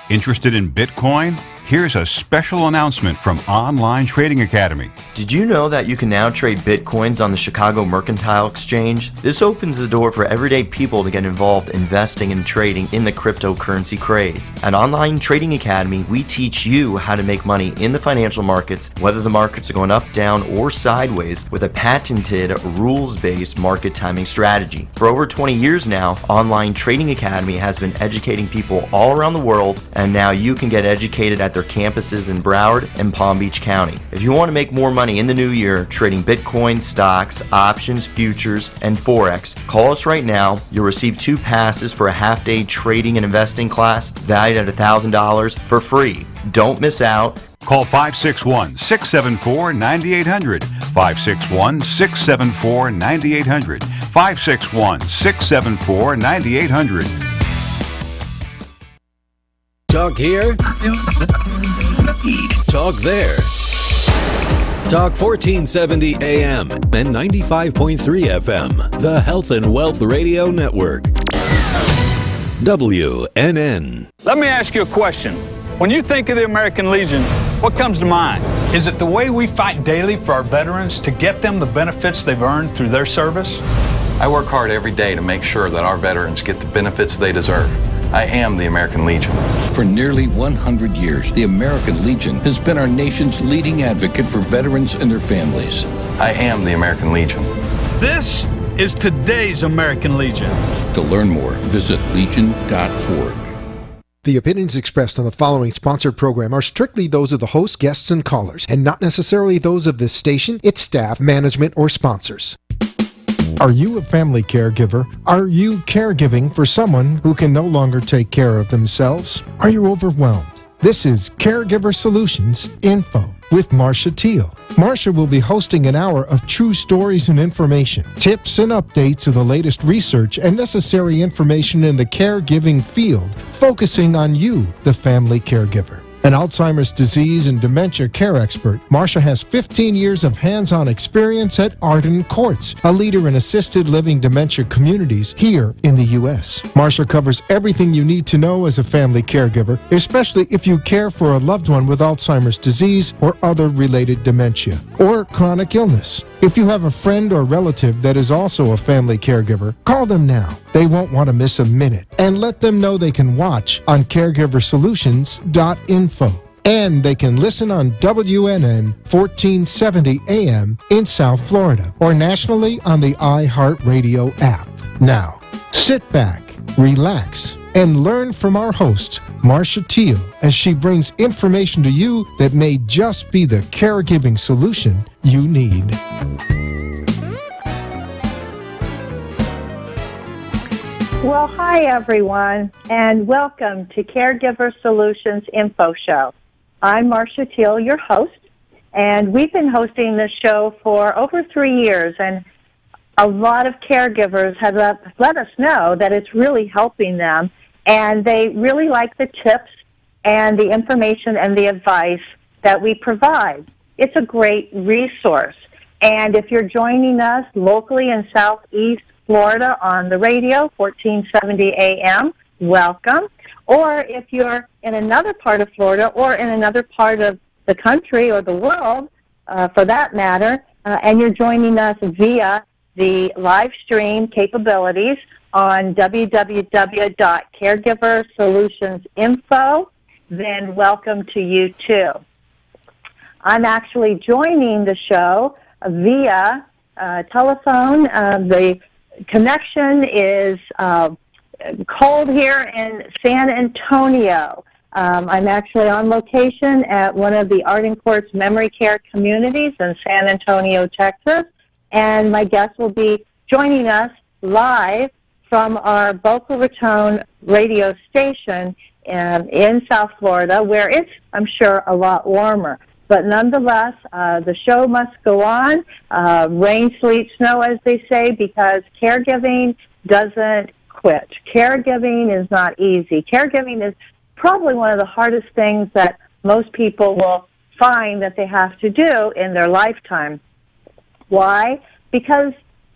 Interested in Bitcoin? Here's a special announcement from Online Trading Academy. Did you know that you can now trade Bitcoins on the Chicago Mercantile Exchange? This opens the door for everyday people to get involved investing and trading in the cryptocurrency craze. At Online Trading Academy, we teach you how to make money in the financial markets, whether the markets are going up, down, or sideways, with a patented, rules-based market timing strategy. For over 20 years now, Online Trading Academy has been educating people all around the world, and now you can get educated at their campuses in Broward and Palm Beach County. If you want to make more money in the new year trading Bitcoin, stocks, options, futures, and Forex, call us right now. You'll receive 2 passes for a half-day trading and investing class valued at $1,000 for free. Don't miss out. Call 561-674-9800, 561-674-9800, 561-674-9800. Talk here, talk there. Talk 1470 AM and 95.3 FM, the Health and Wealth Radio Network. WNN. Let me ask you a question. When you think of the American Legion, what comes to mind? Is it the way we fight daily for our veterans to get them the benefits they've earned through their service? I work hard every day to make sure that our veterans get the benefits they deserve. I am the American Legion. For nearly 100 years, the American Legion has been our nation's leading advocate for veterans and their families. I am the American Legion. This is today's American Legion. To learn more, visit legion.org. The opinions expressed on the following sponsored program are strictly those of the host, guests, and callers, and not necessarily those of this station, its staff, management, or sponsors. Are you a family caregiver? Are you caregiving for someone who can no longer take care of themselves? Are you overwhelmed? This is CareGiverSolutions Info with Marcia Teal. Marcia will be hosting an hour of true stories and information, tips and updates of the latest research and necessary information in the caregiving field, focusing on you, the family caregiver. An Alzheimer's disease and dementia care expert, Marcia has 15 years of hands-on experience at Arden Courts, a leader in assisted living dementia communities here in the U.S. Marcia covers everything you need to know as a family caregiver, especially if you care for a loved one with Alzheimer's disease or other related dementia or chronic illness. If you have a friend or relative that is also a family caregiver, call them now. They won't want to miss a minute. And let them know they can watch on CareGiverSolutions.info. And they can listen on WNN 1470 AM in South Florida or nationally on the iHeartRadio app. Now, sit back, relax, and learn from our host, Marcia Teal, as she brings information to you that may just be the caregiving solution you need. Well, hi everyone, and welcome to Caregiver Solutions Info Show. I'm Marcia Teal, your host, and we've been hosting this show for over 3 years, and a lot of caregivers have let us know that it's really helping them, and they really like the tips and the information and the advice that we provide. It's a great resource. And if you're joining us locally in Southeast Florida on the radio, 1470 AM, welcome. Or if you're in another part of Florida or in another part of the country or the world, for that matter, and you're joining us via the live stream capabilities on www.caregiversolutionsinfo, then welcome to you too. I'm actually joining the show via telephone. The connection is cold here in San Antonio. I'm actually on location at one of the Arden Courts memory care communities in San Antonio, Texas, and my guest will be joining us live from our Boca Raton radio station in South Florida, where it's, I'm sure, a lot warmer. But nonetheless, the show must go on, rain, sleet, snow, as they say, because caregiving doesn't quit. Caregiving is not easy. Caregiving is probably one of the hardest things that most people will find that they have to do in their lifetime. Why? Because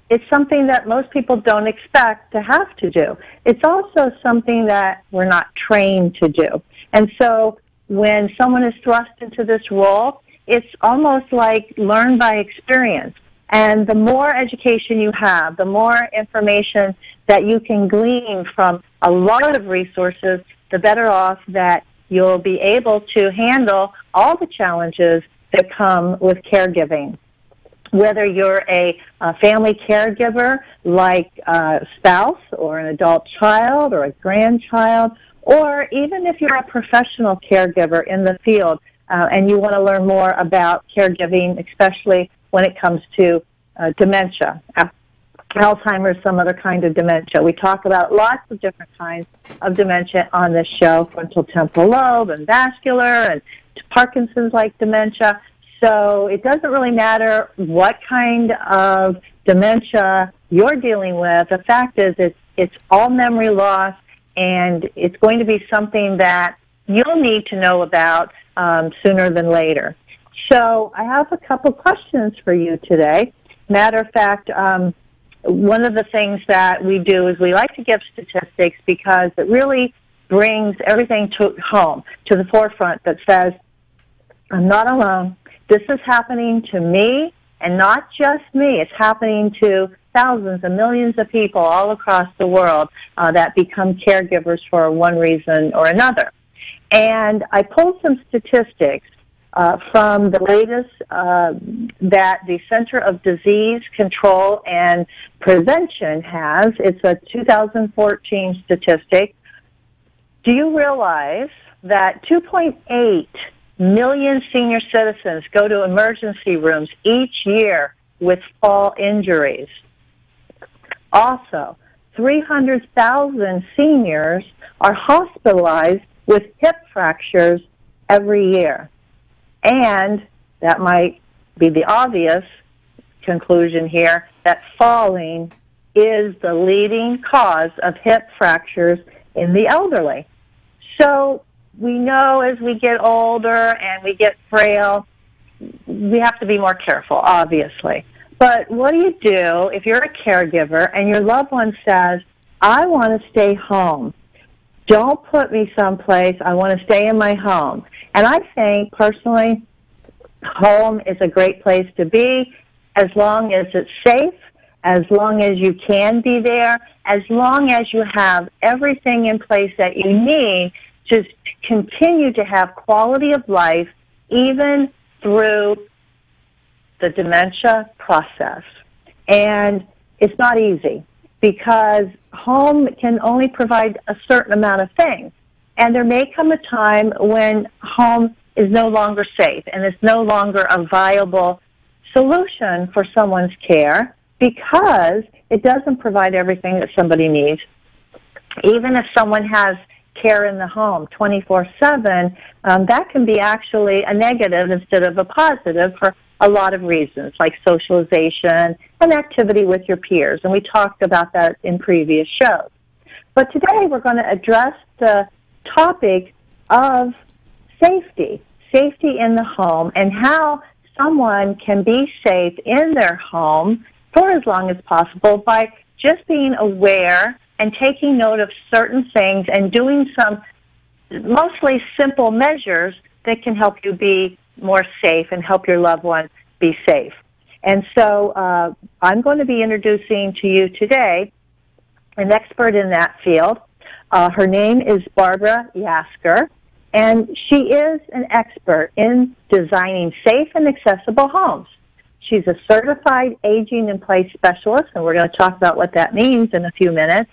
it's something that most people don't expect to have to do. It's also something that we're not trained to do. And so when someone is thrust into this role, it's almost like learn by experience. And the more education you have, the more information that you can glean from a lot of resources, the better off that you'll be able to handle all the challenges that come with caregiving. Whether you're a family caregiver like a spouse or an adult child or a grandchild, or even if you're a professional caregiver in the field and you want to learn more about caregiving, especially when it comes to dementia, Alzheimer's, some other kind of dementia. We talk about lots of different kinds of dementia on this show, frontal temporal lobe and vascular and Parkinson's-like dementia. So it doesn't really matter what kind of dementia you're dealing with. The fact is it's all memory loss, and it's going to be something that you'll need to know about sooner than later. So I have a couple questions for you today. Matter of fact, one of the things that we do is we like to give statistics because it really brings everything to home, to the forefront, that says, I'm not alone. This is happening to me, and not just me. It's happening to thousands and millions of people all across the world that become caregivers for one reason or another. And I pulled some statistics from the latest that the Center of Disease Control and Prevention has. It's a 2014 statistic. Do you realize that 2.8 million senior citizens go to emergency rooms each year with fall injuries? Also, 300,000 seniors are hospitalized with hip fractures every year. And that might be the obvious conclusion here, that falling is the leading cause of hip fractures in the elderly. So we know as we get older and we get frail, we have to be more careful, obviously. But what do you do if you're a caregiver and your loved one says, I want to stay home. Don't put me someplace. I want to stay in my home. And I think, personally, home is a great place to be as long as it's safe, as long as you can be there, as long as you have everything in place that you need to continue to have quality of life even through the dementia process. And it's not easy because home can only provide a certain amount of things. And there may come a time when home is no longer safe and it's no longer a viable solution for someone's care because it doesn't provide everything that somebody needs. Even if someone has care in the home 24/7, that can be actually a negative instead of a positive for a lot of reasons, like socialization and activity with your peers. And we talked about that in previous shows. But today we're going to address the topic of safety in the home, and how someone can be safe in their home for as long as possible by just being aware and taking note of certain things and doing some mostly simple measures that can help you be more safe and help your loved one be safe. And so I'm going to be introducing to you today an expert in that field. Her name is Barbara Yasker, and she is an expert in designing safe and accessible homes. She's a certified aging in place specialist, and we're going to talk about what that means in a few minutes.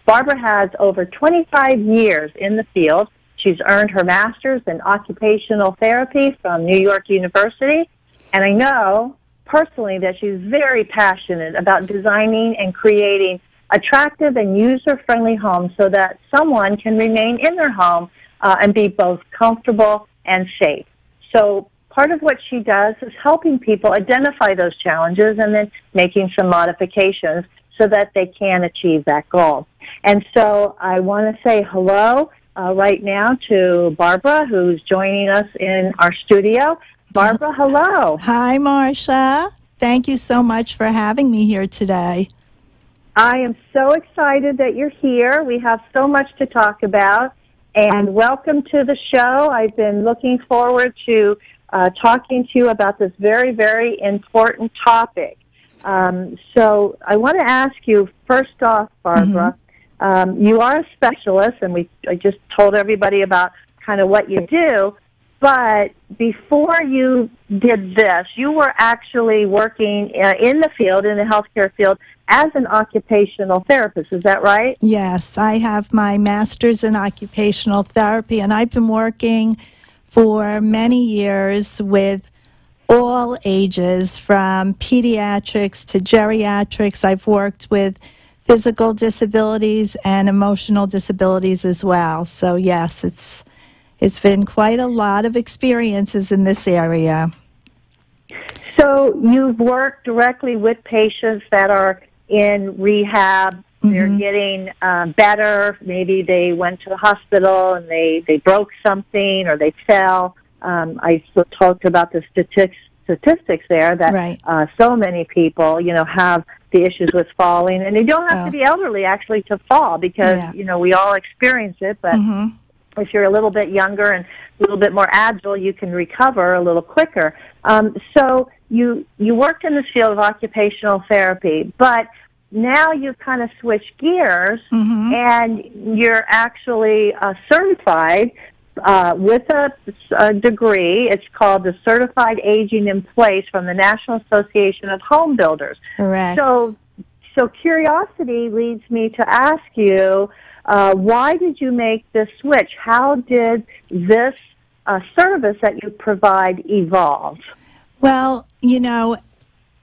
Barbara has over 25 years in the field. She's earned her master's in occupational therapy from New York University, and I know personally that she's very passionate about designing and creating attractive and user-friendly homes so that someone can remain in their home and be both comfortable and safe. So part of what she does is helping people identify those challenges and then making some modifications so that they can achieve that goal. And so I want to say hello right now to Barbara, who's joining us in our studio. Barbara, hello. Hi, Marcia. Thank you so much for having me here today. I am so excited that you're here. We have so much to talk about. and welcome to the show. I've been looking forward to talking to you about this very, very important topic. So I want to ask you, first off, Barbara, you are a specialist, and I just told everybody about kind of what you do, but before you did this, you were actually working in the field, in the healthcare field, as an occupational therapist. Is that right? Yes, I have my master's in occupational therapy, and I've been working for many years with all ages, from pediatrics to geriatrics. I've worked with physical disabilities and emotional disabilities as well. So yes, it's been quite a lot of experiences in this area. So you've worked directly with patients that are in rehab. They're getting better. Maybe they went to the hospital and they broke something or they fell. I talked about the statistics there that so many people, have the issues with falling. And they don't have to be elderly, actually, to fall because, we all experience it. But if you're a little bit younger and a little bit more agile, you can recover a little quicker. So you worked in this field of occupational therapy, but now you've kind of switched gears and you're actually certified with a degree. It's called the Certified Aging in Place from the National Association of Home Builders. Correct. So curiosity leads me to ask you, why did you make this switch? How did this service that you provide evolve? Well,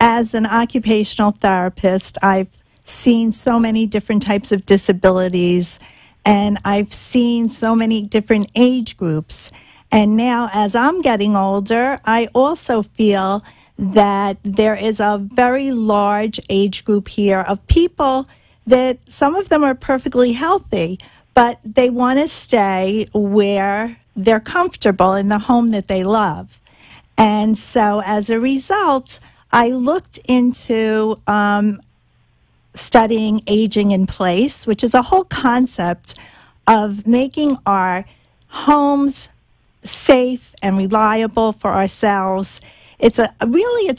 as an occupational therapist, I've seen so many different types of disabilities, and I've seen so many different age groups. And now, as I'm getting older, I also feel that there is a very large age group here of people that some of them are perfectly healthy, but they want to stay where they're comfortable in the home that they love. And so as a result, I looked into studying aging in place, which is a whole concept of making our homes safe and reliable for ourselves. It's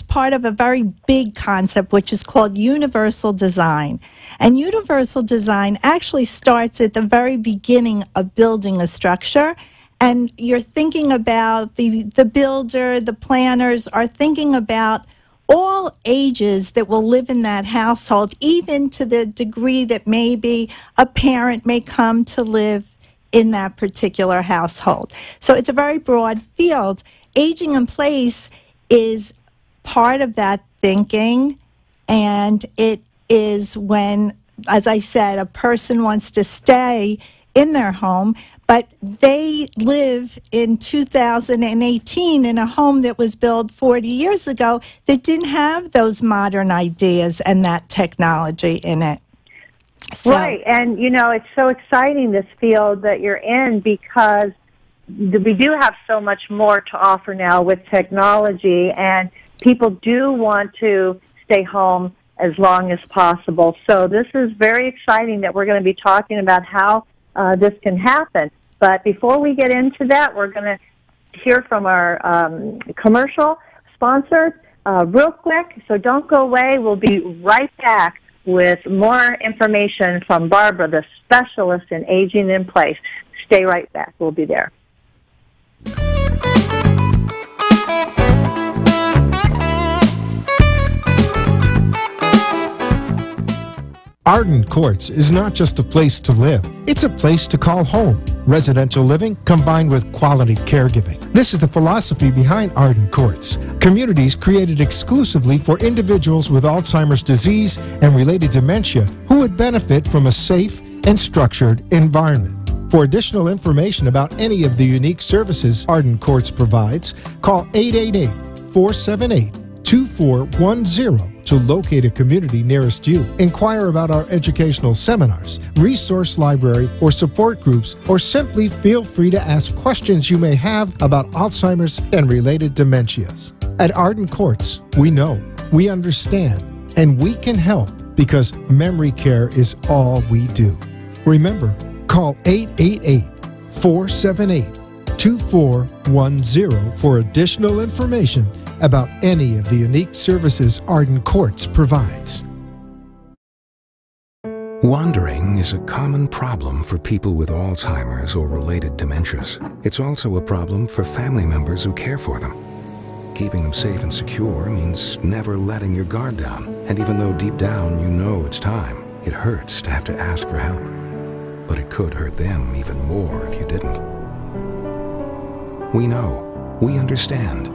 part of a very big concept, which is called universal design. And universal design actually starts at the very beginning of building a structure. And you're thinking about the builder, the planners are thinking about all ages that will live in that household, even to the degree that maybe a parent may come to live in that particular household. So it's a very broad field. Aging in place is part of that thinking, and it is when, as I said, a person wants to stay in their home, but they live in 2018 in a home that was built 40 years ago that didn't have those modern ideas and that technology in it. So, right, and it's so exciting, this field that you're in, because we do have so much more to offer now with technology, and people do want to stay home as long as possible. So this is very exciting that we're going to be talking about how this can happen. But before we get into that, we're going to hear from our commercial sponsor real quick. So don't go away. We'll be right back with more information from Barbara, the specialist in aging in place. Stay right back. We'll be there. Arden Courts is not just a place to live, it's a place to call home. Residential living combined with quality caregiving. This is the philosophy behind Arden Courts. Communities created exclusively for individuals with Alzheimer's disease and related dementia who would benefit from a safe and structured environment. For additional information about any of the unique services Arden Courts provides, call 888-478-2410 to locate a community nearest you. Inquire about our educational seminars, resource library, or support groups, or simply feel free to ask questions you may have about Alzheimer's and related dementias. At Arden Courts, we know, we understand, and we can help because memory care is all we do. Remember, call 888 1-800-478-2410 for additional information about any of the unique services Arden Courts provides. Wandering is a common problem for people with Alzheimer's or related dementias. It's also a problem for family members who care for them. Keeping them safe and secure means never letting your guard down. And even though deep down you know it's time, it hurts to have to ask for help. But it could hurt them even more if you didn't. We know. We understand.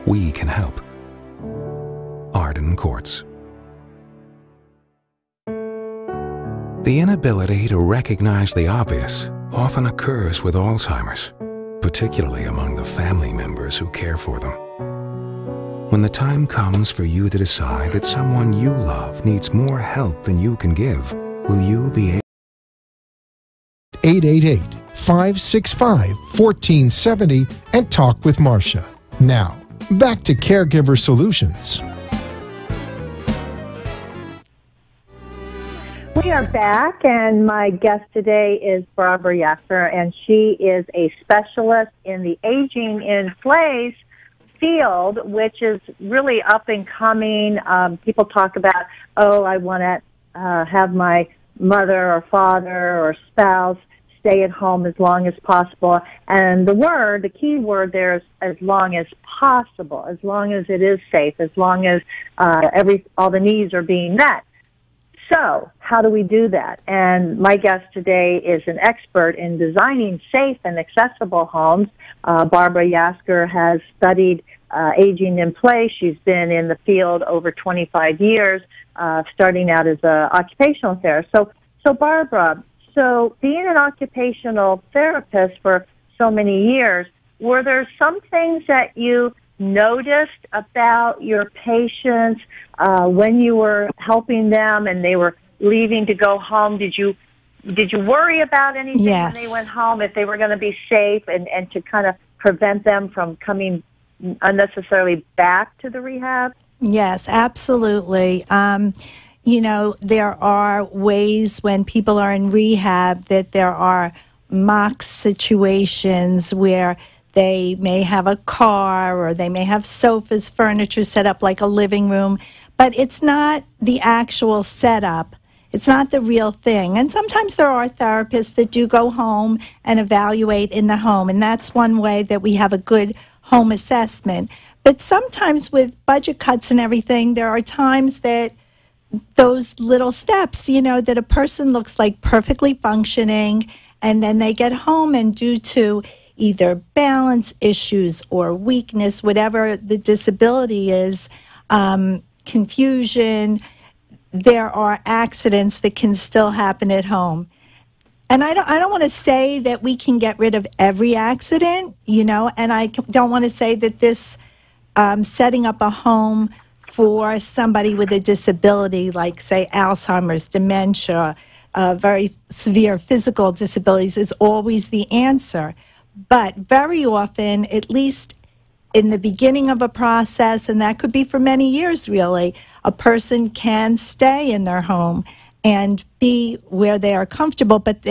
We can help. Arden Courts. The inability to recognize the obvious often occurs with Alzheimer's, particularly among the family members who care for them. When the time comes for you to decide that someone you love needs more help than you can give, will you be able 888-565-1470 and talk with Marcia. Now, back to Caregiver Solutions. We are back, and my guest today is Barbara Yasser, and she is a specialist in the aging in place field, which is really up and coming. People talk about, I want to have my mother or father or spouse stay at home as long as possible. And the key word there is as long as possible, as long as it is safe, as long as all the needs are being met. So how do we do that? And my guest today is an expert in designing safe and accessible homes. Barbara Yasser has studied aging in place. She's been in the field over 25 years, starting out as an occupational therapist. So Barbara, being an occupational therapist for so many years, were there some things that you noticed about your patients when you were helping them and they were leaving to go home? Did you worry about anything Yes. when they went home, if they were going to be safe and to kind of prevent them from coming unnecessarily back to the rehab? Yes, absolutely. There are ways when people are in rehab that there are mock situations where they may have a car or they may have sofas, furniture set up like a living room, but it's not the actual setup. It's not the real thing. And sometimes there are therapists that do go home and evaluate in the home, and that's one way that we have a good home assessment. But sometimes with budget cuts and everything, there are times that those little steps, that a person looks like perfectly functioning, and then they get home and due to either balance issues or weakness, whatever the disability is, confusion, there are accidents that can still happen at home. And I don't want to say that we can get rid of every accident, and I don't want to say that this setting up a home for somebody with a disability, like, say, Alzheimer's, dementia, very severe physical disabilities, is always the answer. But very often, at least in the beginning of a process, and that could be for many years really, a person can stay in their home and be where they are comfortable, but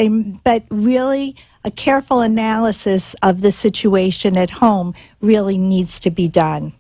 really a careful analysis of the situation at home really needs to be done.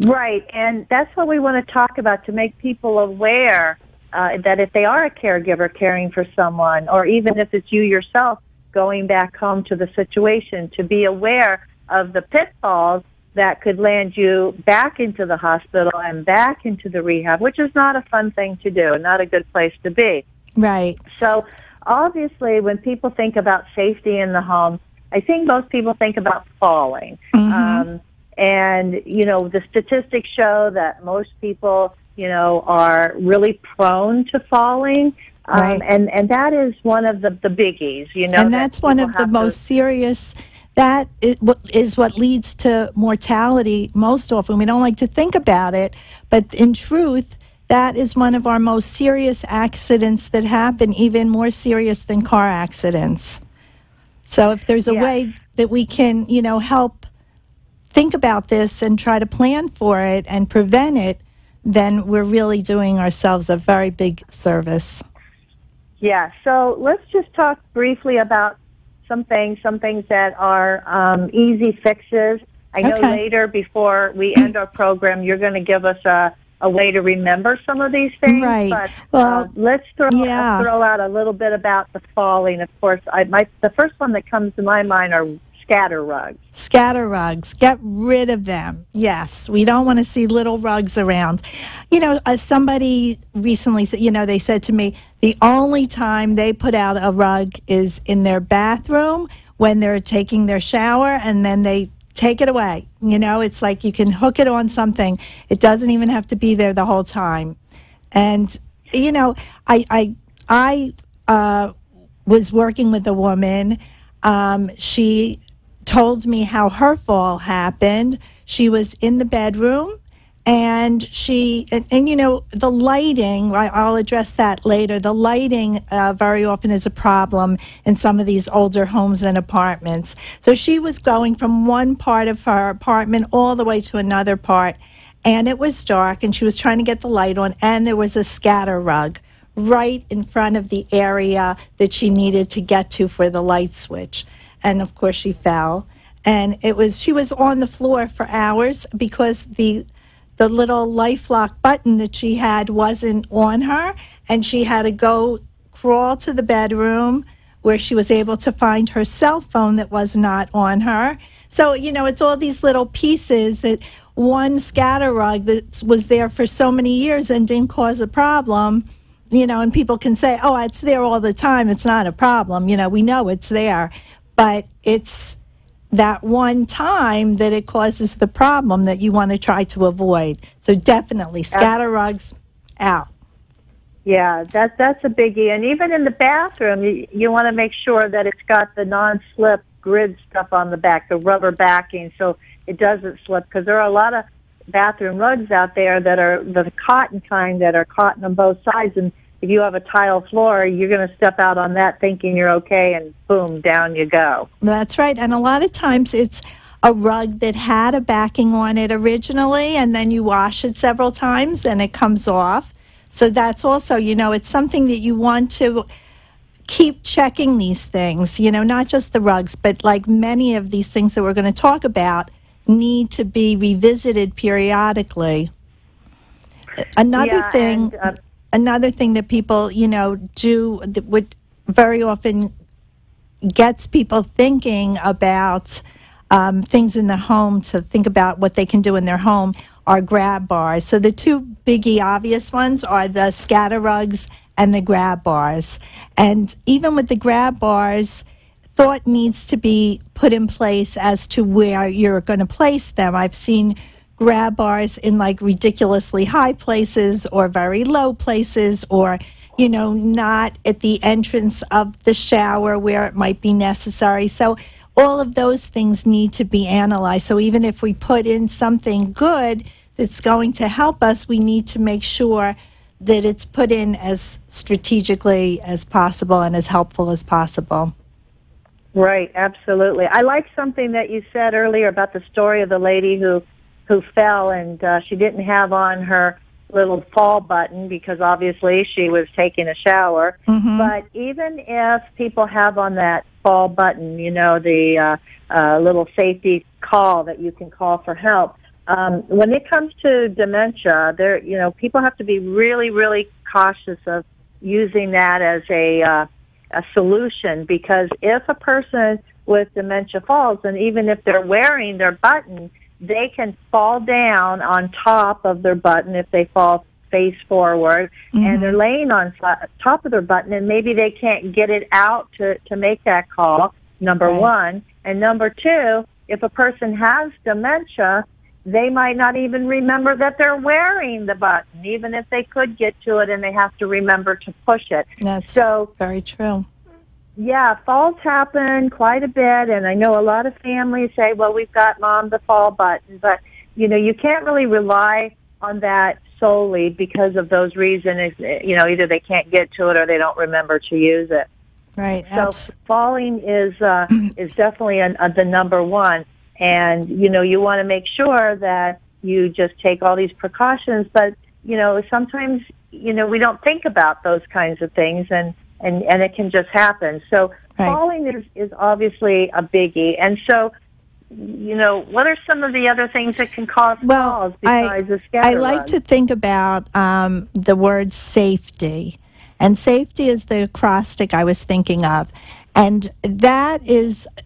Right, and that's what we want to talk about, to make people aware that if they are a caregiver caring for someone, or even if it's you yourself going back home to the situation, to be aware of the pitfalls that could land you back into the hospital and back into the rehab, which is not a fun thing to do and not a good place to be. Right. So obviously when people think about safety in the home, I think most people think about falling. Mm-hmm. And, the statistics show that most people, are really prone to falling. Right. And that is one of the biggies, And that's one of the most serious. That is what leads to mortality most often. We don't like to think about it, but in truth, that is one of our most serious accidents that happen, even more serious than car accidents. So if there's a way that we can, help think about this and try to plan for it and prevent it, then we're really doing ourselves a very big service. Yeah, so let's just talk briefly about some things that are easy fixes. I know later, before we end our program, you're going to give us a way to remember some of these things. Right. But Well, let's throw out a little bit about the falling. Of course, the first one that comes to my mind are scatter rugs. Scatter rugs. Get rid of them. Yes. We don't want to see little rugs around. Somebody recently said, they said to me, the only time they put out a rug is in their bathroom when they're taking their shower, and then they take it away. It's like you can hook it on something. It doesn't even have to be there the whole time. And, I was working with a woman. She told me how her fall happened. She was in the bedroom, and the lighting, I'll address that later. The lighting very often is a problem in some of these older homes and apartments. So she was going from one part of her apartment all the way to another part, and it was dark, and she was trying to get the light on, and there was a scatter rug right in front of the area that she needed to get to for the light switch. And of course she fell, and she was on the floor for hours because the little LifeLock button that she had wasn't on her, and she had to go crawl to the bedroom where she was able to find her cell phone that was not on her. So, it's all these little pieces that one scatter rug that was there for so many years and didn't cause a problem, and people can say, oh, it's there all the time. It's not a problem. We know it's there. But it's that one time that it causes the problem that you want to try to avoid. So definitely scatter rugs out. Yeah, that's a biggie. And even in the bathroom, you want to make sure that it's got the non-slip grid stuff on the back, the rubber backing, so it doesn't slip. Because there are a lot of bathroom rugs out there that are the cotton kind that are cotton on both sides, and if you have a tile floor, you're going to step out on that thinking you're okay, and boom, down you go. That's right. And a lot of times it's a rug that had a backing on it originally, and then you wash it several times and it comes off. So that's also, it's something that you want to keep checking these things, not just the rugs, but like many of these things that we're going to talk about need to be revisited periodically. Another thing that people, do that would very often gets people thinking about things in the home, to think about what they can do in their home, are grab bars. So the two biggie obvious ones are the scatter rugs and the grab bars. And even with the grab bars, thought needs to be put in place as to where you're going to place them. I've seen grab bars in like ridiculously high places or very low places, or not at the entrance of the shower where it might be necessary. So all of those things need to be analyzed. So even if we put in something good that's going to help us, we need to make sure that it's put in as strategically as possible and as helpful as possible. Right, absolutely. I like something that you said earlier about the story of the lady who fell, and she didn't have on her little fall button because obviously she was taking a shower. Mm-hmm. But even if people have on that fall button, the little safety call that you can call for help, when it comes to dementia, people have to be really, really cautious of using that as a solution, because if a person with dementia falls, and even if they're wearing their button, they can fall down on top of their button if they fall face forward, mm-hmm. and they're laying on top of their button, and maybe they can't get it out to make that call, number one. And number two, if a person has dementia, they might not even remember that they're wearing the button, even if they could get to it, and they have to remember to push it. That's very true. Yeah, falls happen quite a bit, and I know a lot of families say, well, we've got Mom the fall button, but, you can't really rely on that solely because of those reasons. Either they can't get to it or they don't remember to use it. Right. So falling is definitely the number one, and, you want to make sure that you just take all these precautions, but, sometimes, we don't think about those kinds of things, and and it can just happen. So falling is obviously a biggie. And so, what are some of the other things that can cause falls besides the scatter I like to think about the word safety. And safety is the acrostic I was thinking of. And that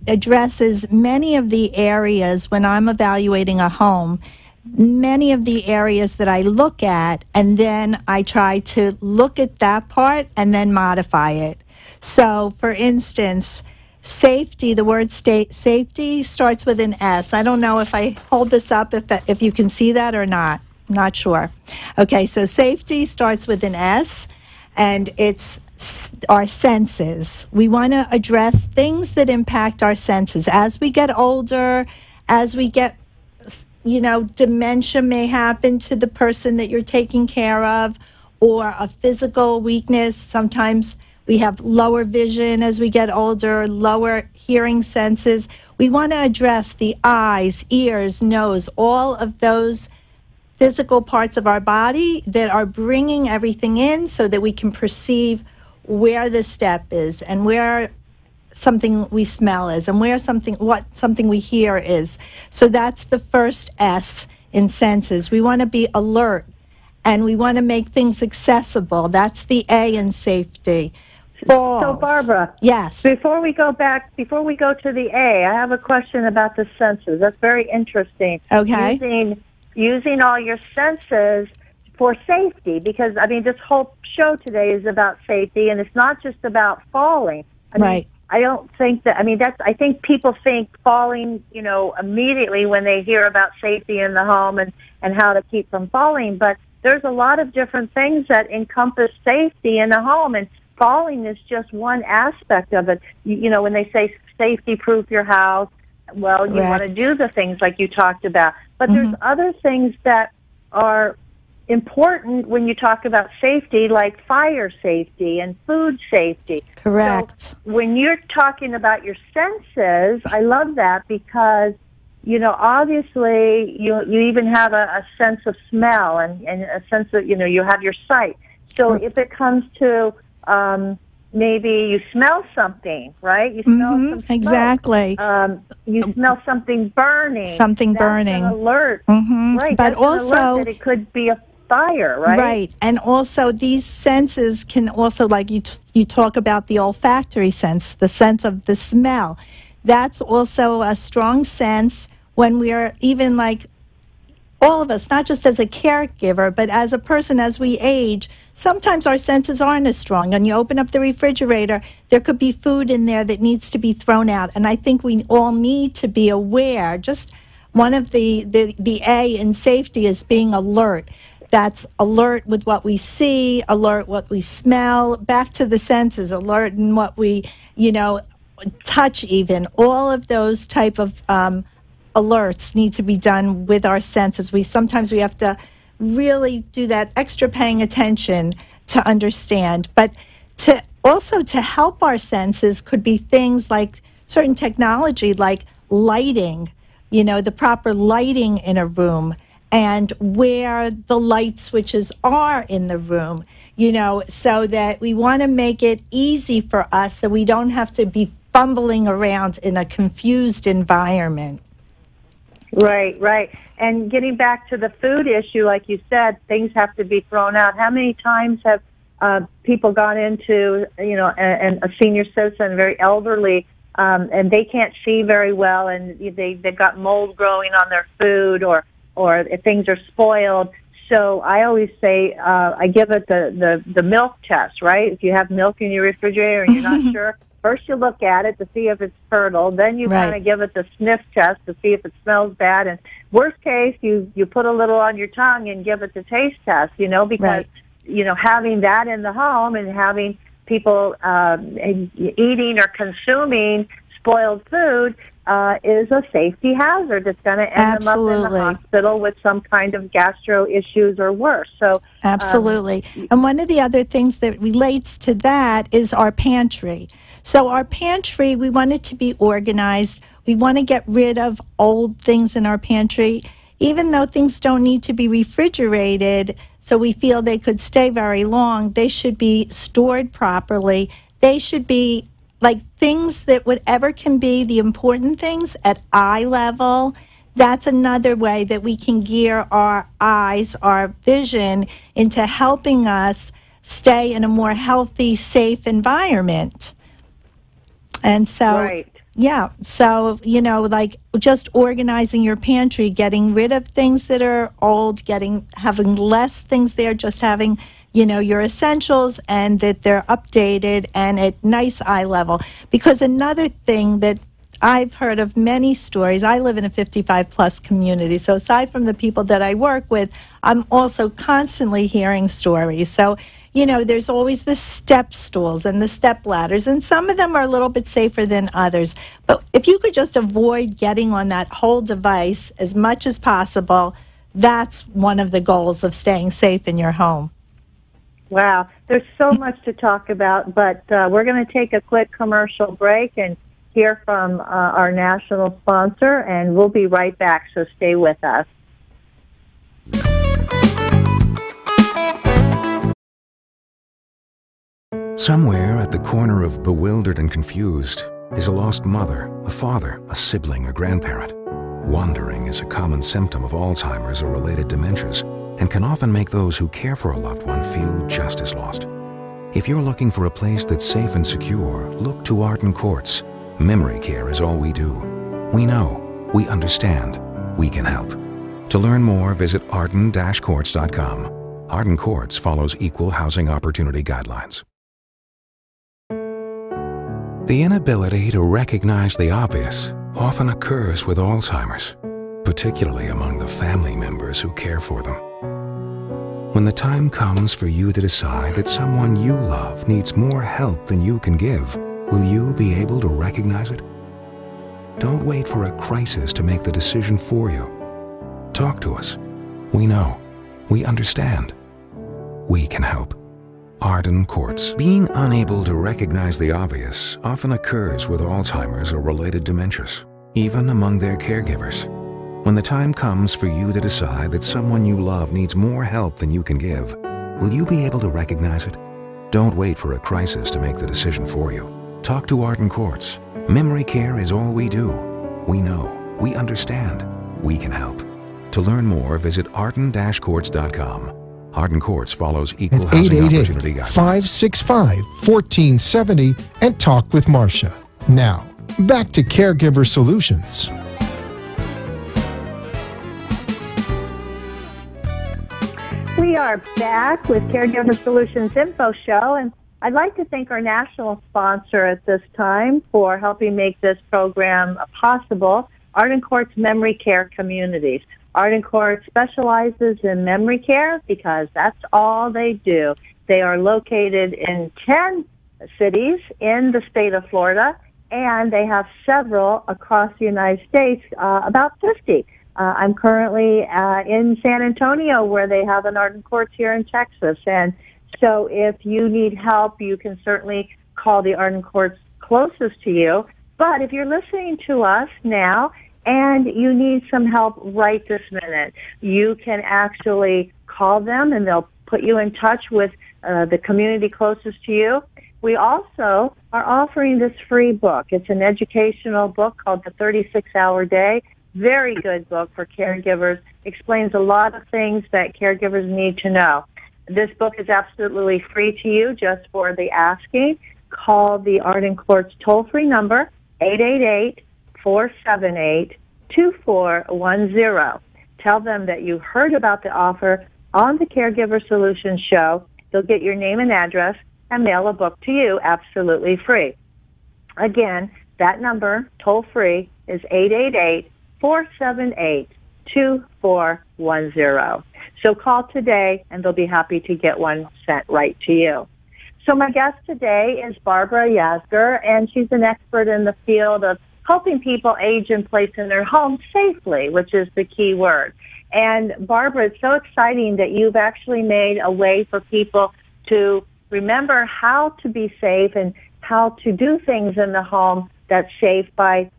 addresses many of the areas when I'm evaluating a home, many of the areas that I look at, and then I try to look at that part and then modify it. So, for instance, safety, the word safety starts with an S. I don't know if I hold this up, if you can see that or not. I'm not sure. Okay, so safety starts with an S, and it's our senses. We want to address things that impact our senses. As we get older, as we get, dementia may happen to the person that you're taking care of, or a physical weakness. Sometimes we have lower vision as we get older, lower hearing senses. We want to address the eyes, ears, nose, all of those physical parts of our body that are bringing everything in so that we can perceive where the step is and where something we smell is and what something we hear is. So that's the first S in senses. We want to be alert and we want to make things accessible. That's the A in safety. Falls. So Barbara, yes. Before we go to the A, I have a question about the senses. That's very interesting. Okay. Using all your senses for safety, because this whole show today is about safety, and it's not just about falling. Right. I don't think that. I think people think falling, immediately when they hear about safety in the home and how to keep from falling. But there's a lot of different things that encompass safety in the home, and falling is just one aspect of it. When they say safety-proof your house, well, you want to do the things like you talked about. But there's other things that are important when you talk about safety, like fire safety and food safety. Correct. So when you're talking about your senses, I love that because, obviously you even have a sense of smell and a sense of, you have your sight. So if it comes to maybe you smell something, right? You smell some smoke. Exactly. You smell something burning. Something burning. That's an alert. Right. But that's also, an alert that it could be a fire, right? Right. And also these senses can also, like you talk about the olfactory sense, the sense of the smell. That's also a strong sense when we are even like all of us, not just as a caregiver, but as a person, as we age, sometimes our senses aren't as strong. And you open up the refrigerator, there could be food in there that needs to be thrown out. And I think we all need to be aware. Just one of the A in safety is being alert. That's alert with what we see, alert what we smell, back to the senses, alert in what we, touch even. All of those type of alerts need to be done with our senses. Sometimes we have to really do that extra paying attention to understand. But to help our senses could be things like certain technology, like lighting, the proper lighting in a room and where the light switches are in the room, so that we want to make it easy for us so we don't have to be fumbling around in a confused environment. Right. And getting back to the food issue, like you said, things have to be thrown out. How many times have people gone into, a senior citizen, very elderly, and they can't see very well, and they've got mold growing on their food, or if things are spoiled. So I always say I give it the milk test, right? If you have milk in your refrigerator and you're not sure, first you look at it to see if it's fertile. Then you kind of give it the sniff test to see if it smells bad. And worst case, you put a little on your tongue and give it the taste test, because, having that in the home and having people eating or consuming spoiled food is a safety hazard. It's going to end them up in the hospital with some kind of gastro issues or worse. So absolutely. And one of the other things that relates to that is our pantry. So our pantry, we want it to be organized. We want to get rid of old things in our pantry, even though things don't need to be refrigerated, so we feel they could stay very long. They should be stored properly. they should be like things that whatever can be the important things at eye level. That's another way that we can gear our eyes, our vision, into helping us stay in a more healthy, safe environment. And so, Right. yeah, so, like just organizing your pantry, getting rid of things that are old, having less things there, just having, your essentials, and that they're updated and at nice eye level. Because another thing that I've heard of many stories. I live in a 55-plus community, so aside from the people that I work with, I'm also constantly hearing stories. So, there's always the step stools and the step ladders, and some of them are a little bit safer than others. But if you could just avoid getting on that whole device as much as possible, that's one of the goals of staying safe in your home. Wow. There's so much to talk about, but we're going to take a quick commercial break and hear from our national sponsor, and we'll be right back, so stay with us. Somewhere at the corner of bewildered and confused is a lost mother, a father, a sibling, a grandparent. Wandering is a common symptom of Alzheimer's or related dementias and can often make those who care for a loved one feel just as lost. If you're looking for a place that's safe and secure, look to Arden Courts. Memory care is all we do. We know, we understand, we can help. To learn more, visit arden-courts.com. Arden Courts follows equal housing opportunity guidelines. The inability to recognize the obvious often occurs with Alzheimer's, particularly among the family members who care for them. When the time comes for you to decide that someone you love needs more help than you can give, will you be able to recognize it? Don't wait for a crisis to make the decision for you. Talk to us. We know. We understand. We can help. Arden Courts. Being unable to recognize the obvious often occurs with Alzheimer's or related dementias, even among their caregivers. When the time comes for you to decide that someone you love needs more help than you can give, will you be able to recognize it? Don't wait for a crisis to make the decision for you. Talk to Arden Courts. Memory care is all we do. We know, we understand, we can help. To learn more, visit arden-courts.com. Arden Courts follows equal housing opportunity guidelines. 888-565-1470 and talk with Marcia. Now, back to Caregiver Solutions. We are back with Caregiver Solutions Info Show, and I'd like to thank our national sponsor at this time for helping make this program possible, Arden Courts Memory Care Communities. Arden Courts specializes in memory care because that's all they do. They are located in 10 cities in the state of Florida, and they have several across the United States, about 50. I'm currently in San Antonio, where they have an Arden Courts here in Texas. And so if you need help, you can certainly call the Arden Courts closest to you. But if you're listening to us now and you need some help right this minute, you can actually call them, and they'll put you in touch with the community closest to you. We also are offering this free book. It's an educational book called The 36-Hour Day. Very good book for caregivers. Explains a lot of things that caregivers need to know. This book is absolutely free to you just for the asking. Call the Arden Courts toll-free number, 888-478-2410. Tell them that you heard about the offer on the Caregiver Solutions show. They'll get your name and address and mail a book to you absolutely free. Again, that number, toll-free, is 888-478-2410. So call today, and they'll be happy to get one sent right to you. So my guest today is Barbara Yasgur, and she's an expert in the field of helping people age in place in their home safely, which is the key word. And Barbara, it's so exciting that you've actually made a way for people to remember how to be safe and how to do things in the home that's safe by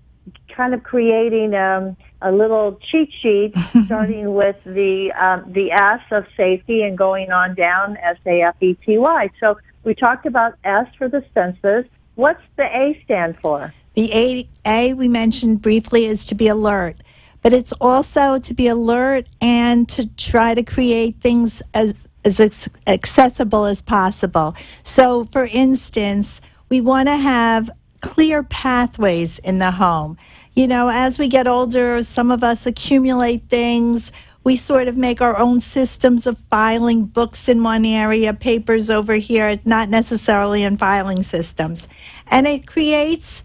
kind of creating a little cheat sheet, starting with the S of safety and going on down, SAFETY. So We talked about S for the senses. What's the A stand for? The A we mentioned briefly is to be alert, but it's also to be alert and to try to create things as accessible as possible. So, for instance, we want to have clear pathways in the home. You know, as we get older, some of us accumulate things. We sort of make our own systems of filing, books in one area, papers over here, not necessarily in filing systems. And it creates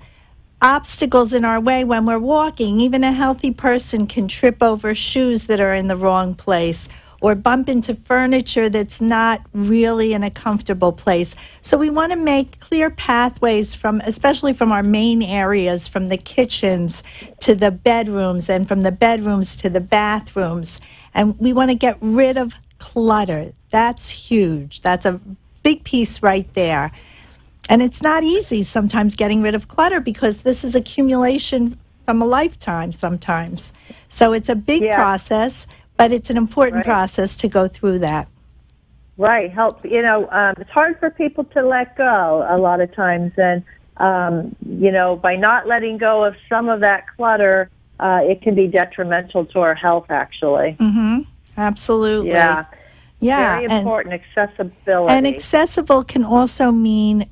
obstacles in our way when we're walking. Even a healthy person can trip over shoes that are in the wrong place or bump into furniture that's not really in a comfortable place. So we want to make clear pathways especially from our main areas, from the kitchens to the bedrooms and from the bedrooms to the bathrooms. And we want to get rid of clutter. That's huge. That's a big piece right there. And it's not easy sometimes getting rid of clutter because this is accumulation from a lifetime sometimes. So it's a big process, but it's an important process to go through that. Right. It's hard for people to let go a lot of times. And, by not letting go of some of that clutter, it can be detrimental to our health, actually. Mm-hmm. Absolutely. Yeah. Yeah. Very important, accessibility. And accessible can also mean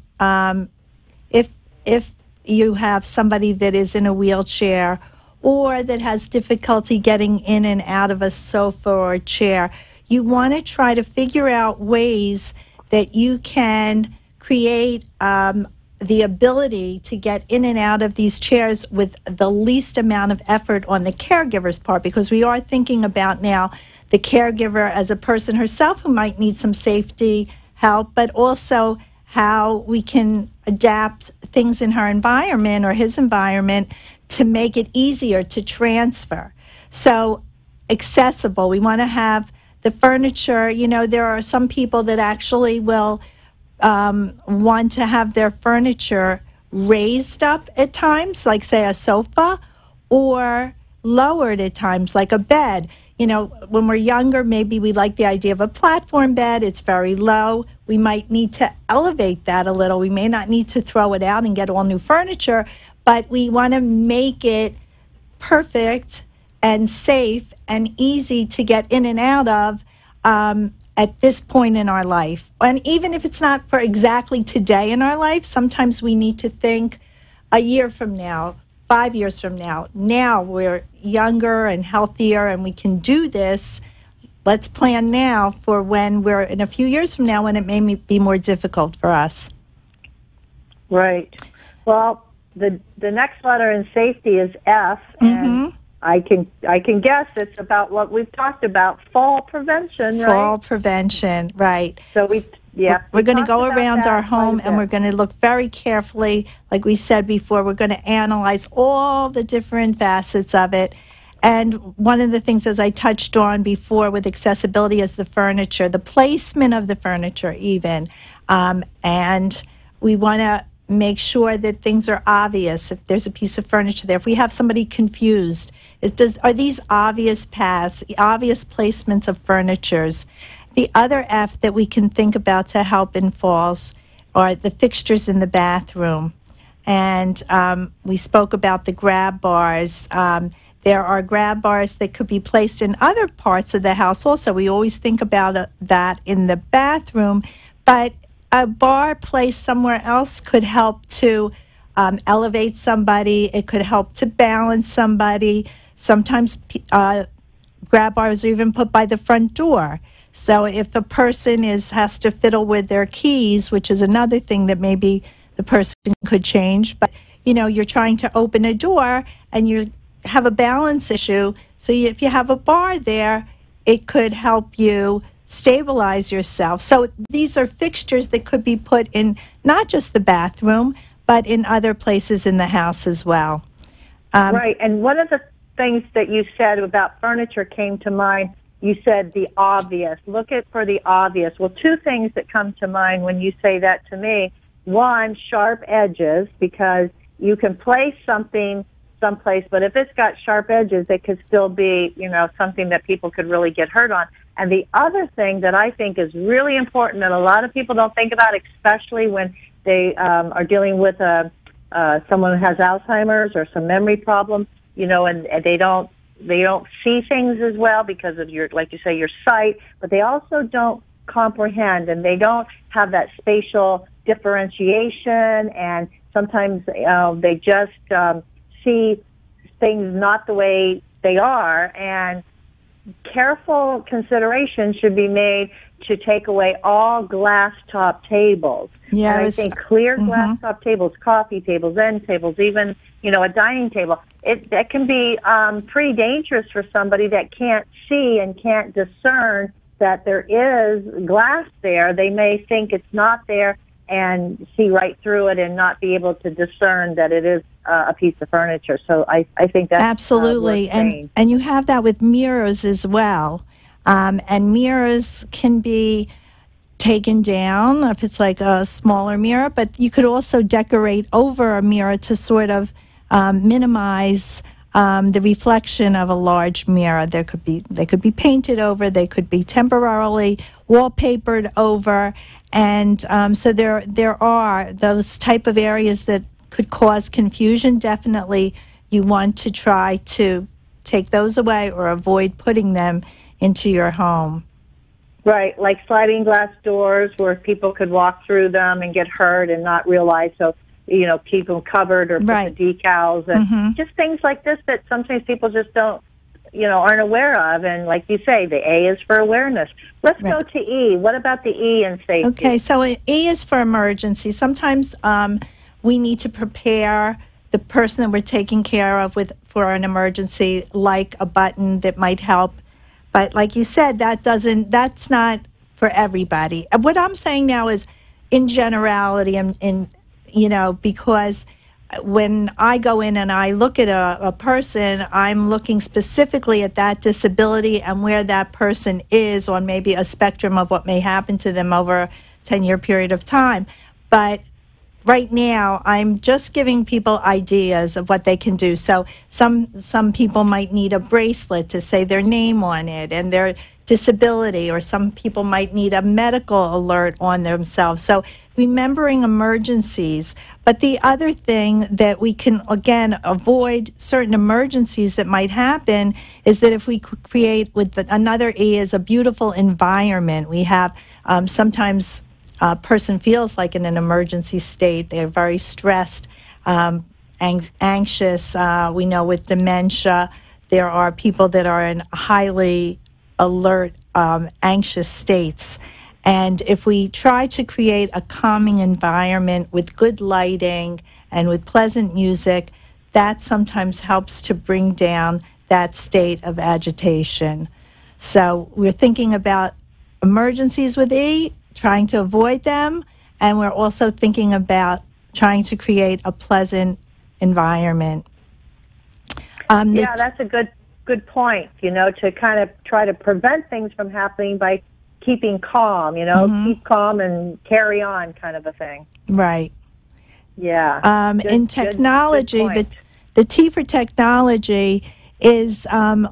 if you have somebody that is in a wheelchair or that has difficulty getting in and out of a sofa or a chair, you want to try to figure out ways that you can create the ability to get in and out of these chairs with the least amount of effort on the caregiver's part, because we are thinking about now the caregiver as a person herself who might need some safety help, but also how we can adapt things in her environment or his environment to make it easier to transfer. So accessible, we want to have the furniture. There are some people that actually will want to have their furniture raised up at times, like say a sofa, or lowered at times, like a bed. When we're younger, maybe we like the idea of a platform bed. It's very low. We might need to elevate that a little. We may not need to throw it out and get all new furniture, but we want to make it perfect and safe and easy to get in and out of at this point in our life. And even if it's not for exactly today in our life, sometimes we need to think a year from now, 5 years from now. Now we're younger and healthier and we can do this. Let's plan now for when we're in a few years from now when it may be more difficult for us. Right. Well, the next letter in safety is F, and I can guess it's about what we've talked about, fall prevention, right? Fall prevention, right. So we're going to go around our home and we're going to look very carefully. Like we said before, we're going to analyze all the different facets of it. And one of the things, as I touched on before with accessibility, is the furniture, the placement of the furniture even. And we want to make sure that things are obvious. If there's a piece of furniture there, if we have somebody confused, are these obvious paths, obvious placements of furnitures? The other F that we can think about to help in falls are the fixtures in the bathroom. And we spoke about the grab bars. There are grab bars that could be placed in other parts of the house also. We always think about that in the bathroom, but a bar placed somewhere else could help to elevate somebody. It could help to balance somebody. Sometimes grab bars are even put by the front door. So if the person has to fiddle with their keys, which is another thing that maybe the person could change, but you're trying to open a door and you have a balance issue. So if you have a bar there, it could help you stabilize yourself. So these are fixtures that could be put in not just the bathroom, but in other places in the house as well. Right. And one of the things that you said about furniture came to mind. You said the obvious. Look for the obvious. Well, two things that come to mind when you say that to me. One, sharp edges, because you can place something someplace, but if it's got sharp edges, it could still be, something that people could really get hurt on. And the other thing that I think is really important that a lot of people don't think about, especially when they are dealing with someone who has Alzheimer's or some memory problem, and they don't see things as well because of like you say, your sight, but they also don't comprehend, and they don't have that spatial differentiation, and sometimes they just see things not the way they are, and careful consideration should be made to take away all glass top tables. Yeah, and I think clear glass top tables, coffee tables, end tables, even a dining table, that can be pretty dangerous for somebody that can't see and can't discern that there is glass there. They may think it's not there and see right through it and not be able to discern that it is a piece of furniture. So I think that's absolutely, and you have that with mirrors as well. And mirrors can be taken down if it's like a smaller mirror, but you could also decorate over a mirror to sort of minimize the reflection of a large mirror. They could be painted over, they could be temporarily wallpapered over, and so there are those type of areas that could cause confusion. Definitely, you want to try to take those away or avoid putting them into your home. Right, like sliding glass doors where people could walk through them and get hurt and not realize. So, keep them covered or put the decals and just things like this that sometimes people just don't, aren't aware of. And like you say, the A is for awareness. Let's go to E. What about the E in safety? Okay, so E is for emergency. Sometimes we need to prepare the person that we're taking care of for an emergency, like a button that might help. But like you said, that's not for everybody. What I'm saying now is in generality, because when I go in and I look at a person, I'm looking specifically at that disability and where that person is on maybe a spectrum of what may happen to them over a 10-year period of time. But right now, I'm just giving people ideas of what they can do. So some people might need a bracelet to say their name on it and their disability, or some people might need a medical alert on themselves. So remembering emergencies. But the other thing that we can, again, avoid certain emergencies that might happen is that if we create another E is a beautiful environment. We have sometimes a person feels like in an emergency state. They're very stressed, anxious. We know with dementia, there are people that are in highly alert, anxious states. And if we try to create a calming environment with good lighting and with pleasant music, that sometimes helps to bring down that state of agitation. So we're thinking about emergencies with E, trying to avoid them, and we're also thinking about trying to create a pleasant environment. That's a good point, to kind of try to prevent things from happening by keeping calm, keep calm and carry on kind of a thing. Right. Yeah. In technology, the T for technology is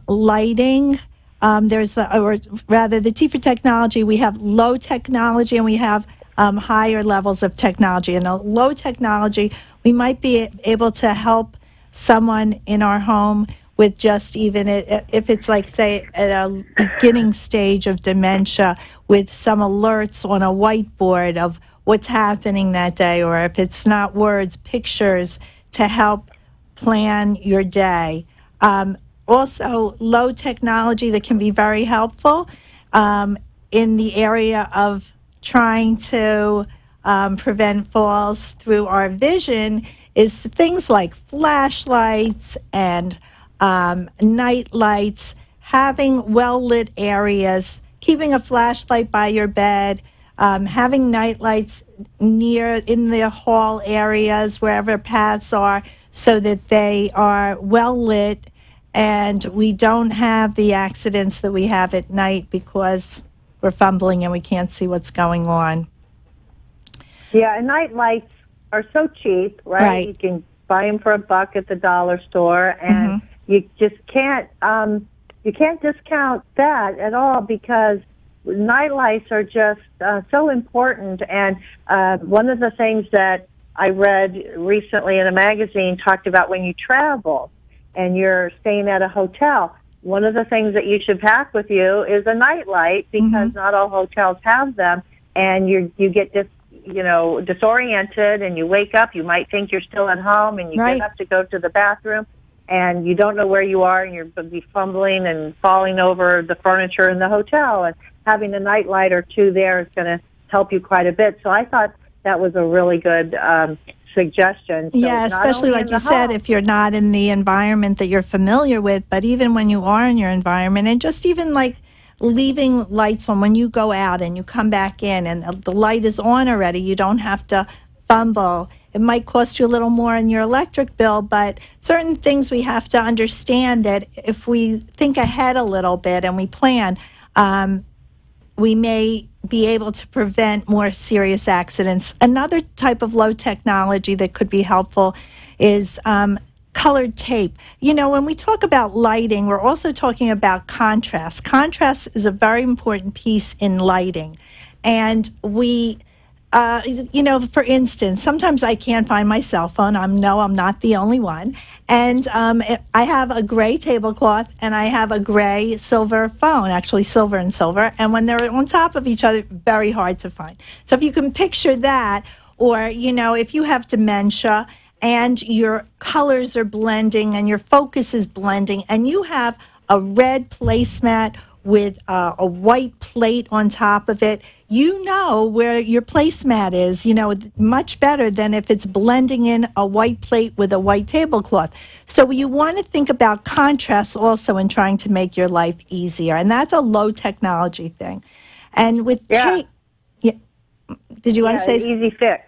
lighting. The T for technology, we have low technology and we have higher levels of technology. In a low technology, we might be able to help someone in our home with just even if it's like, say, at a beginning stage of dementia, with some alerts on a whiteboard of what's happening that day, or if it's not words, pictures to help plan your day. Also, low technology that can be very helpful in the area of trying to prevent falls through our vision is things like flashlights and night lights, having well-lit areas, keeping a flashlight by your bed, having night lights near in the hall areas, wherever paths are, so that they are well-lit and we don't have the accidents that we have at night because we're fumbling and we can't see what's going on. Yeah, and night lights are so cheap, right? You can buy them for $1 at the dollar store, and you just can't you can't discount that at all, because night lights are just so important. And one of the things that I read recently in a magazine talked about when you travel and you're staying at a hotel, one of the things that you should pack with you is a night light, because not all hotels have them, and you get disoriented, and you wake up, you might think you're still at home, and you get up to go to the bathroom, and you don't know where you are, and you're going to be fumbling and falling over the furniture in the hotel, and having a night light or two there is going to help you quite a bit. So I thought that was a really good suggestion. So yeah, especially like you said, if you're not in the environment that you're familiar with, but even when you are in your environment, and just even like leaving lights on when you go out and you come back in and the light is on already, you don't have to fumble. It might cost you a little more in your electric bill, but certain things we have to understand that if we think ahead a little bit and we plan, we may be able to prevent more serious accidents. Another type of low technology that could be helpful is colored tape. You know, when we talk about lighting, we're also talking about contrast. Contrast is a very important piece in lighting. And we, for instance, sometimes I can't find my cell phone. I'm not the only one. And I have a gray tablecloth and I have a gray silver phone, actually silver and silver. And when they're on top of each other, very hard to find. So if you can picture that, or, if you have dementia and your colors are blending and your focus is blending, and you have a red placemat with a white plate on top of it, you know where your placemat is, much better than if it's blending in a white plate with a white tablecloth. So you want to think about contrast also in trying to make your life easier. And that's a low technology thing. And with tape, did you want to say? Easy fix.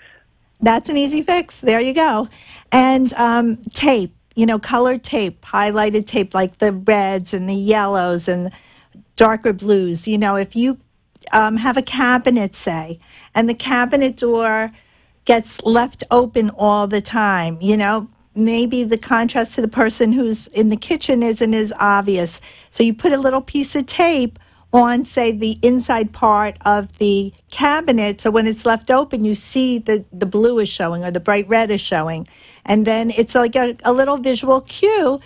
That's an easy fix. There you go. And tape, colored tape, highlighted tape, like the reds and the yellows and darker blues. If you have a cabinet, say, and the cabinet door gets left open all the time, maybe the contrast to the person who's in the kitchen isn't as obvious. So you put a little piece of tape on, say, the inside part of the cabinet, so when it's left open, you see the blue is showing or the bright red is showing. And then it's like a little visual cue.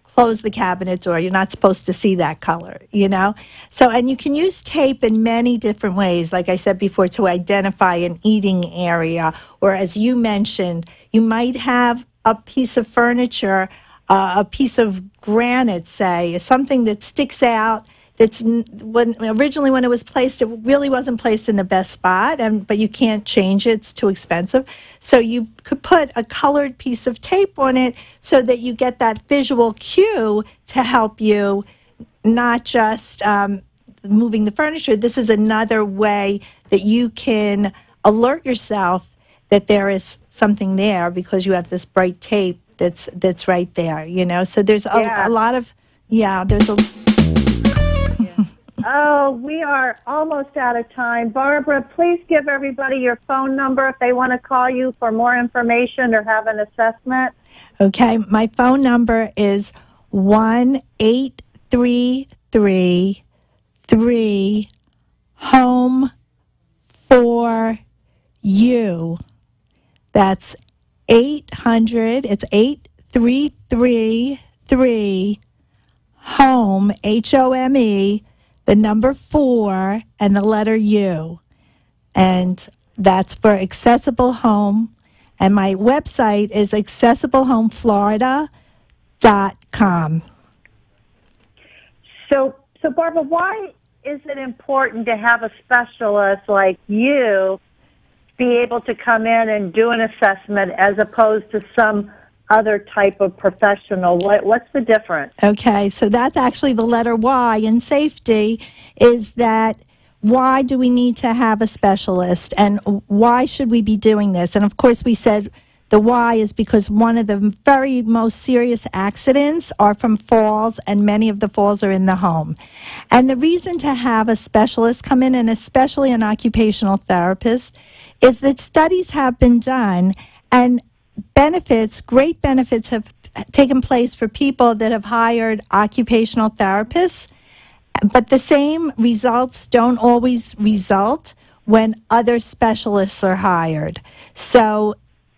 Close the cabinet door. You're not supposed to see that color, So, and you can use tape in many different ways, like I said before, to identify an eating area. Or as you mentioned, you might have a piece of furniture, a piece of granite, say, something that sticks out. Originally when it was placed, it really wasn't placed in the best spot, but you can't change it. It's too expensive. So you could put a colored piece of tape on it so that you get that visual cue to help you, not just moving the furniture. This is another way that you can alert yourself that there is something there because you have this bright tape that's right there, So there's a lot of, there's a... Oh, we are almost out of time. Barbara, please give everybody your phone number if they want to call you for more information or have an assessment. Okay, my phone number is 1-833-3-HOME-4-U. That's 800, it's 833-3-HOME, HOME, the number 4 and the letter U. And that's for Accessible Home. And my website is accessiblehomeflorida.com. So Barbara, why is it important to have a specialist like you be able to come in and do an assessment as opposed to some other type of professional? What's the difference? Okay, so that's actually the letter Y in safety, is that why do we need to have a specialist and why should we be doing this? And of course we said the why is because one of the very most serious accidents are from falls, and many of the falls are in the home. And the reason to have a specialist come in, and especially an occupational therapist, is that studies have been done and great benefits have taken place for people that have hired occupational therapists, but the same results don't always result when other specialists are hired. So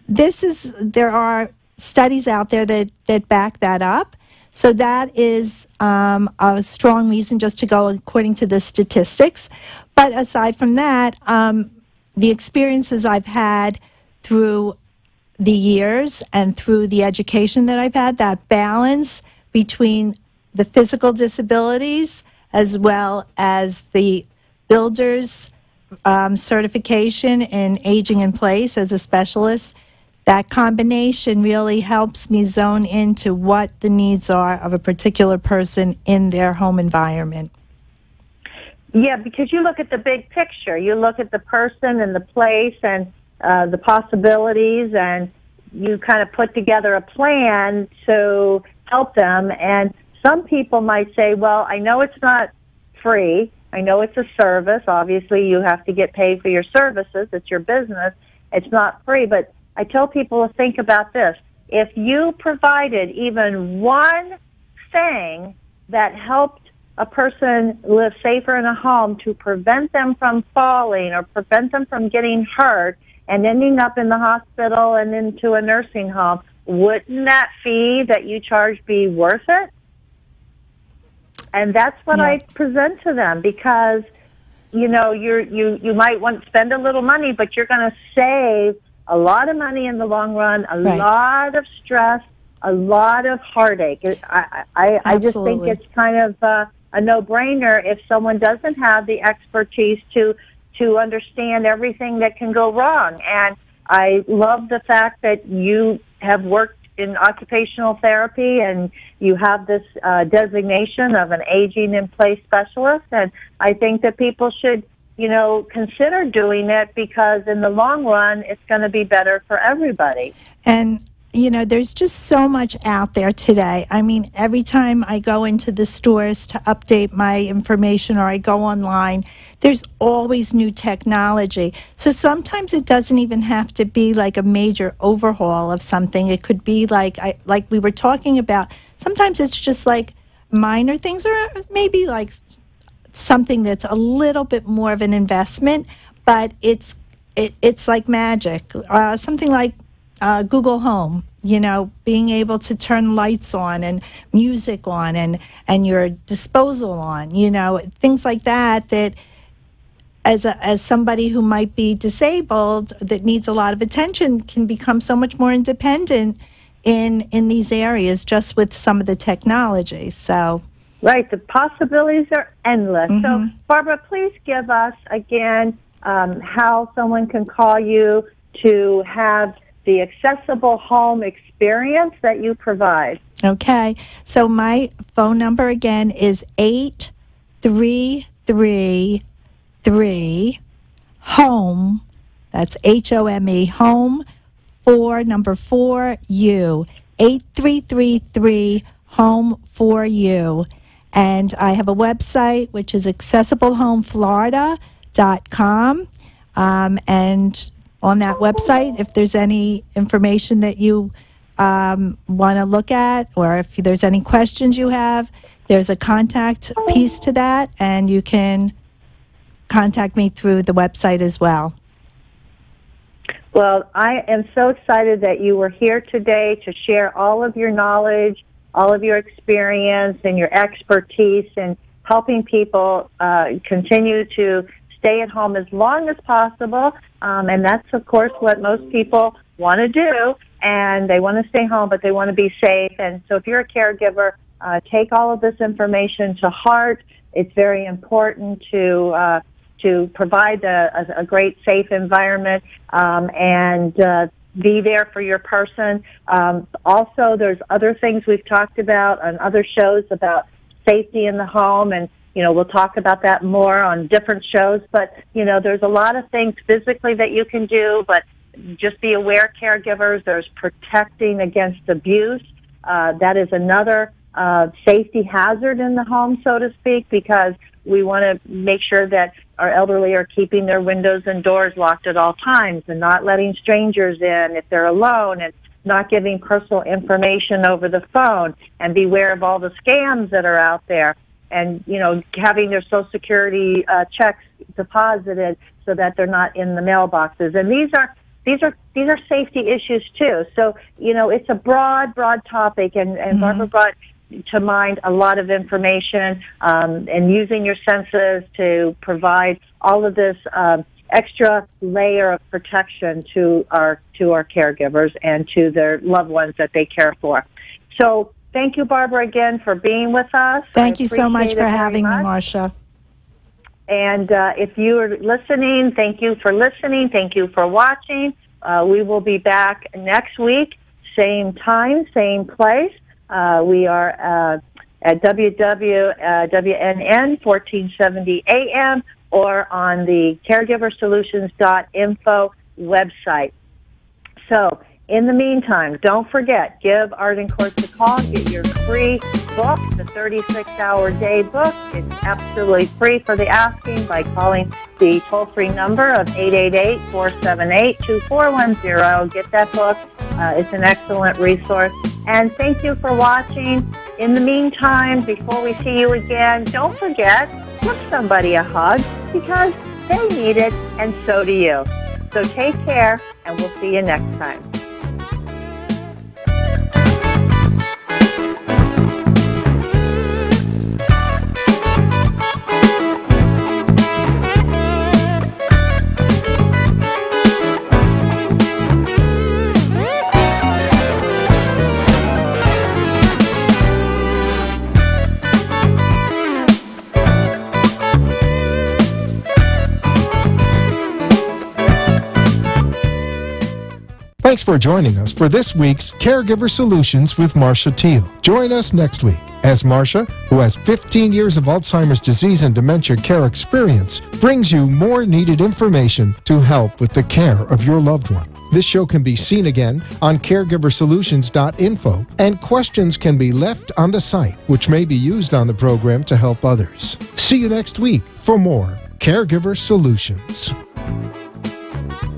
there are studies out there that back that up. So that is a strong reason just to go according to the statistics. But aside from that, the experiences I've had through the years and through the education that I've had, that balance between the physical disabilities as well as the builder's certification in aging in place as a specialist, that combination really helps me zone into what the needs are of a particular person in their home environment. Yeah, because you look at the big picture. You look at the person and the place and the possibilities, and you kind of put together a plan to help them. And some people might say, well, I know it's not free. I know it's a service. Obviously, you have to get paid for your services. It's your business. It's not free. But I tell people to think about this. If you provided even one thing that helped a person live safer in a home to prevent them from falling or prevent them from getting hurt and ending up in the hospital and into a nursing home, wouldn't that fee that you charge be worth it? And that's what I present to them, because, you know, you might want to spend a little money, but you're going to save a lot of money in the long run, a lot of stress, a lot of heartache. I just think it's kind of a no-brainer if someone doesn't have the expertise to understand everything that can go wrong. And I love the fact that you have worked in occupational therapy and you have this designation of an aging in place specialist. And I think that people should, you know, consider doing it, because in the long run, it's going to be better for everybody. And, you know, there's just so much out there today. I mean, every time I go into the stores to update my information or I go online, there's always new technology. So sometimes it doesn't even have to be like a major overhaul of something. It could be like we were talking about. Sometimes it's just like minor things, or maybe like something that's a little bit more of an investment, but it's like magic. Something like Google Home, you know, being able to turn lights on and music on and your disposal on, you know, things like that, that as somebody who might be disabled that needs a lot of attention can become so much more independent in these areas just with some of the technology. So right, the possibilities are endless. So, Barbara, please give us, again, how someone can call you to have the accessible home experience that you provide. Okay, so my phone number, again, is 833-HOME, that's HOME, HOME, 4U, 8333-HOME4U. And I have a website, which is accessiblehomeflorida.com. And on that website, if there's any information that you want to look at, or if there's any questions you have, there's a contact piece to that, and you can contact me through the website as well. Well, I am so excited that you were here today to share all of your knowledge, all of your experience and your expertise in helping people continue to stay at home as long as possible. And that's, of course, what most people want to do. And they want to stay home, but they want to be safe. And so if you're a caregiver, take all of this information to heart. It's very important to provide a great, safe environment and be there for your person. Also, there's other things we've talked about on other shows about safety in the home, and you know, we'll talk about that more on different shows. But you know, there's a lot of things physically that you can do, but just be aware, caregivers, there's protecting against abuse. That is another safety hazard in the home, so to speak, because we want to make sure that our elderly are keeping their windows and doors locked at all times and not letting strangers in if they're alone, and not giving personal information over the phone, and beware of all the scams that are out there, and, you know, having their Social Security checks deposited so that they're not in the mailboxes. And these are safety issues too. So, you know, it's a broad topic, and Barbara brought to mind a lot of information, and using your senses to provide all of this extra layer of protection to our caregivers and to their loved ones that they care for. So thank you, Barbara, again for being with us. Thank you so much for having me, Marcia. And if you are listening, thank you for listening. Thank you for watching. We will be back next week, same time, same place. We are at WNN 1470 AM or on the CareGiverSolutions.info website. So, in the meantime, don't forget, give Arden Courts a call. Get your free book, the 36-hour day book. It's absolutely free for the asking by calling the toll-free number of 888-478-2410. Get that book. It's an excellent resource. And thank you for watching. In the meantime, before we see you again, don't forget, give somebody a hug because they need it, and so do you. So take care, and we'll see you next time. Thanks for joining us for this week's Caregiver Solutions with Marcia Teal. Join us next week as Marcia, who has 15 years of Alzheimer's disease and dementia care experience, brings you more needed information to help with the care of your loved one. This show can be seen again on CareGiverSolutions.info, and questions can be left on the site, which may be used on the program to help others. See you next week for more Caregiver Solutions.